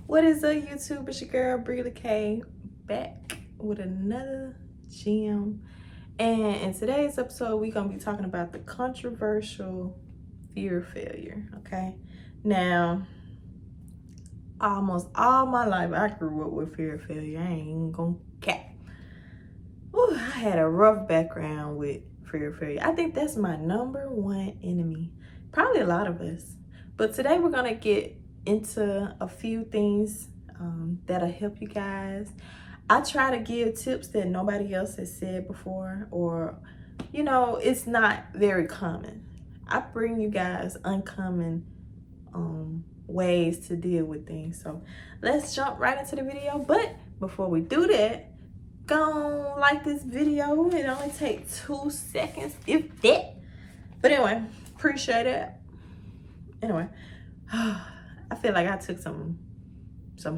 What is up, YouTube? It's your girl bri.lekay back with another gem. And in today's episode, we're gonna be talking about the controversial fear of failure. Okay. Now, almost all my life I grew up with fear of failure. I ain't even gonna cap. Ooh, I had a rough background with fear of failure. I think that's my number one enemy. Probably a lot of us. But today we're gonna get into a few things that'll help you guys. I try to give tips that nobody else has said before, or it's not very common. I bring you guys uncommon ways to deal with things. So let's jump right into the video. But before we do that, go like this video. It only takes 2 seconds, if that. But anyway, appreciate it. Anyway, I feel like I took some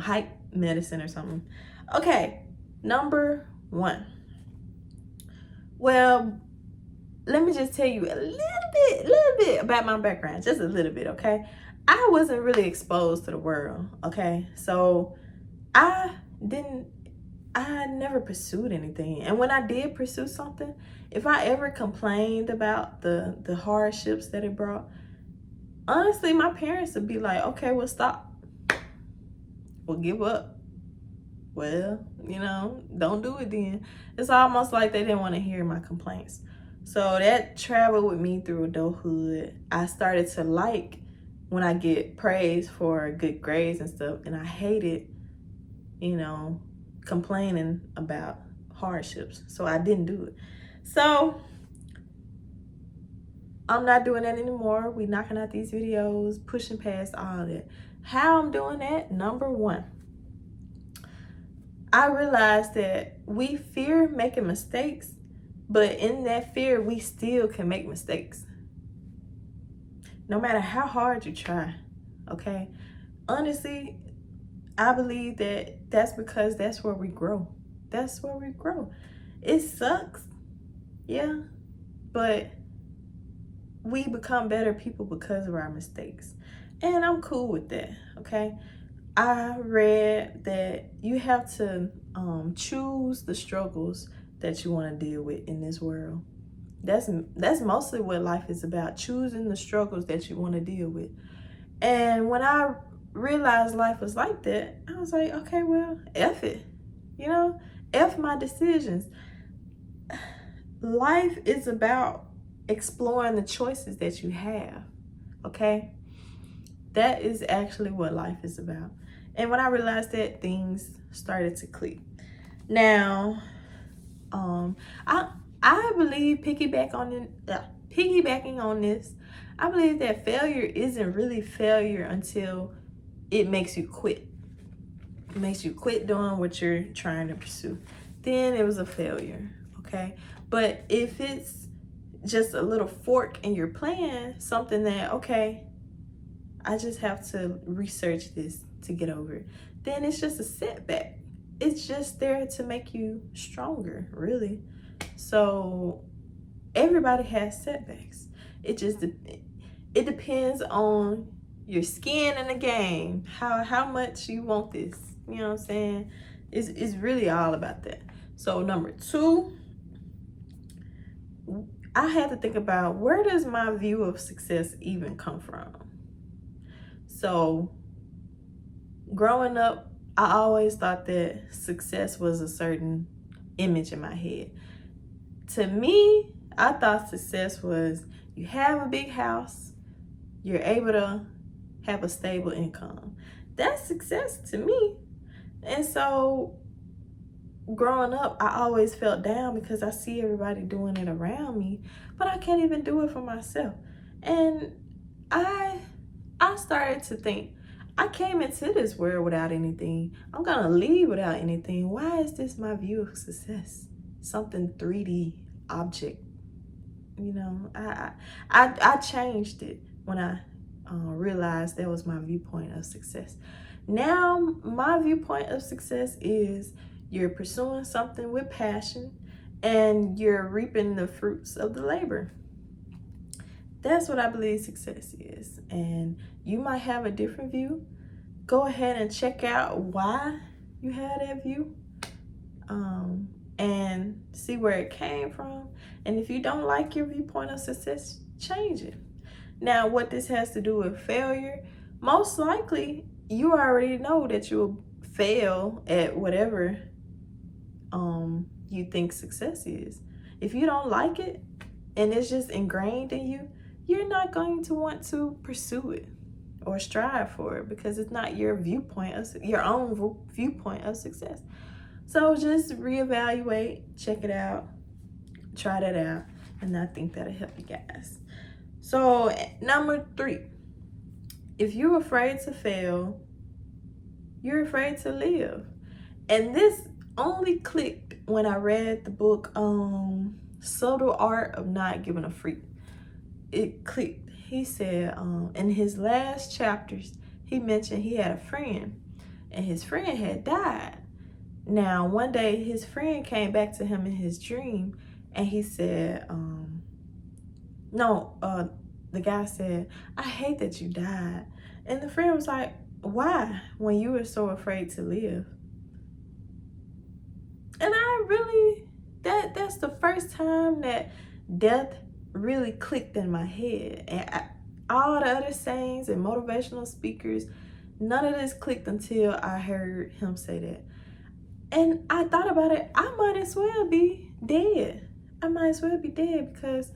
hype medicine or something. Okay, number one. Well, let me just tell you a little bit about my background, just a little bit, okay? I wasn't really exposed to the world, okay? So I never pursued anything. And when I did pursue something, if I ever complained about the hardships that it brought, honestly, my parents would be like, okay, well, stop. Well, give up. Well, don't do it then. It's almost like they didn't want to hear my complaints. So that traveled with me through adulthood. I started to like when I get praise for good grades and stuff, and I hated, complaining about hardships. So I didn't do it. So I'm not doing that anymore. We knocking out these videos, pushing past all that. How I'm doing that? Number one, I realized that we fear making mistakes, but in that fear, we still can make mistakes. No matter how hard you try, okay? Honestly, I believe that that's because that's where we grow. That's where we grow. It sucks, yeah, but we become better people because of our mistakes. And I'm cool with that, okay? I read that you have to choose the struggles that you want to deal with in this world. That's mostly what life is about, choosing the struggles that you want to deal with. And when I realized life was like that, I was like, okay, well, F it. F my decisions. Life is about exploring the choices that you have, okay? That is actually what life is about. And when I realized that, things started to click. Now, I believe piggybacking on this, I believe that failure isn't really failure until it makes you quit. It makes you quit doing what you're trying to pursue. Then it was a failure, okay? But if it's just a little fork in your plan, something that, okay, I just have to research this to get over it, then it's just a setback. It's just there to make you stronger, really. So everybody has setbacks. It depends on your skin in the game, how much you want this. You know what I'm saying? It's really all about that. So number two, I had to think about, where does my view of success even come from? So growing up, I always thought that success was a certain image in my head. To me, I thought success was you have a big house, you're able to have a stable income. That's success to me. And so growing up, I always felt down because I see everybody doing it around me, but I can't even do it for myself. And I started to think, I came into this world without anything. I'm gonna leave without anything. Why is this my view of success? Something 3D object. I changed it when I realized that was my viewpoint of success. Now, my viewpoint of success is you're pursuing something with passion and you're reaping the fruits of the labor. That's what I believe success is. And you might have a different view. go ahead and check out why you had that view, and see where it came from. And if you don't like your viewpoint of success, change it. Now, what this has to do with failure, most likely you already know that you'll fail at whatever you think success is. If you don't like it and it's just ingrained in you, you're not going to want to pursue it or strive for it, because it's not your viewpoint of your own viewpoint of success. So just reevaluate, check it out, try that out, and I think that'll help you guys. So number 3, if you're afraid to fail, you're afraid to live. And this only clicked when I read the book Subtle Art of Not Giving a Freak. It clicked. He said in his last chapters, he mentioned he had a friend, and his friend had died. Now, one day his friend came back to him in his dream, and he said, the guy said, "I hate that you died." And the friend was like, "Why? When you were so afraid to live?" And I really, that's the first time that death really clicked in my head. And all the other sayings and motivational speakers, none of this clicked until I heard him say that. And I thought about it, I might as well be dead. I might as well be dead, because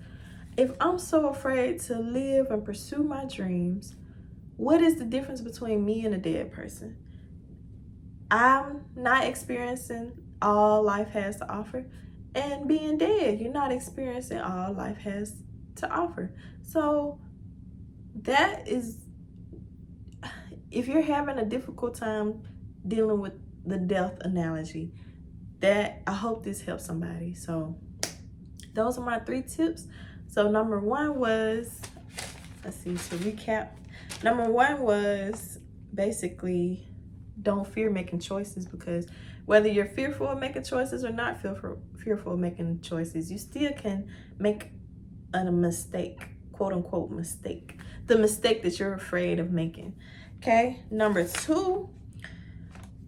if I'm so afraid to live and pursue my dreams, what is the difference between me and a dead person? I'm not experiencing all life has to offer, and being dead, you're not experiencing all life has to offer. So that is, if you're having a difficult time dealing with the death analogy, that I hope this helps somebody. So those are my 3 tips. So number 1 was, let's see, to recap, number 1 was basically don't fear making choices, because whether you're fearful of making choices or not fearful of making choices, you still can make a mistake, quote unquote mistake, the mistake that you're afraid of making. Okay. Number 2,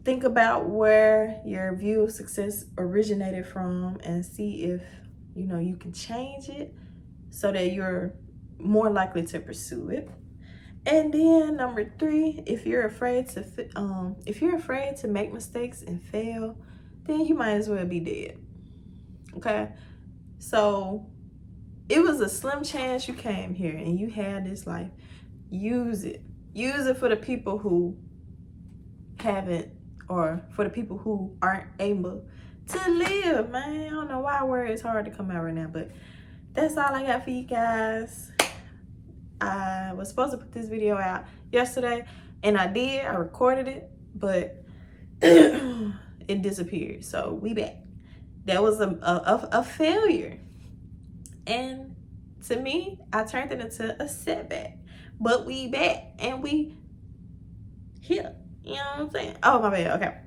think about where your view of success originated from, and see if you can change it so that you're more likely to pursue it. And then number 3, if you're afraid to make mistakes and fail, then you might as well be dead. Okay? So it was a slim chance you came here and you had this life. Use it. Use it for the people who haven't, or for the people who aren't able to live, man. I don't know why word is hard to come out right now, but that's all I got for you guys. I was supposed to put this video out yesterday, and I did. I recorded it, but it disappeared. So we back. That was a failure, and to me, I turned it into a setback. But we back, and we here. You know what I'm saying? Oh, my bad. Okay.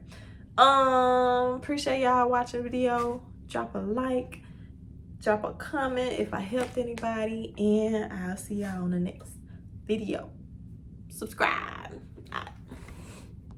Appreciate y'all watching the video. Drop a like. Drop a comment if I helped anybody, and I'll see y'all on the next video. Subscribe.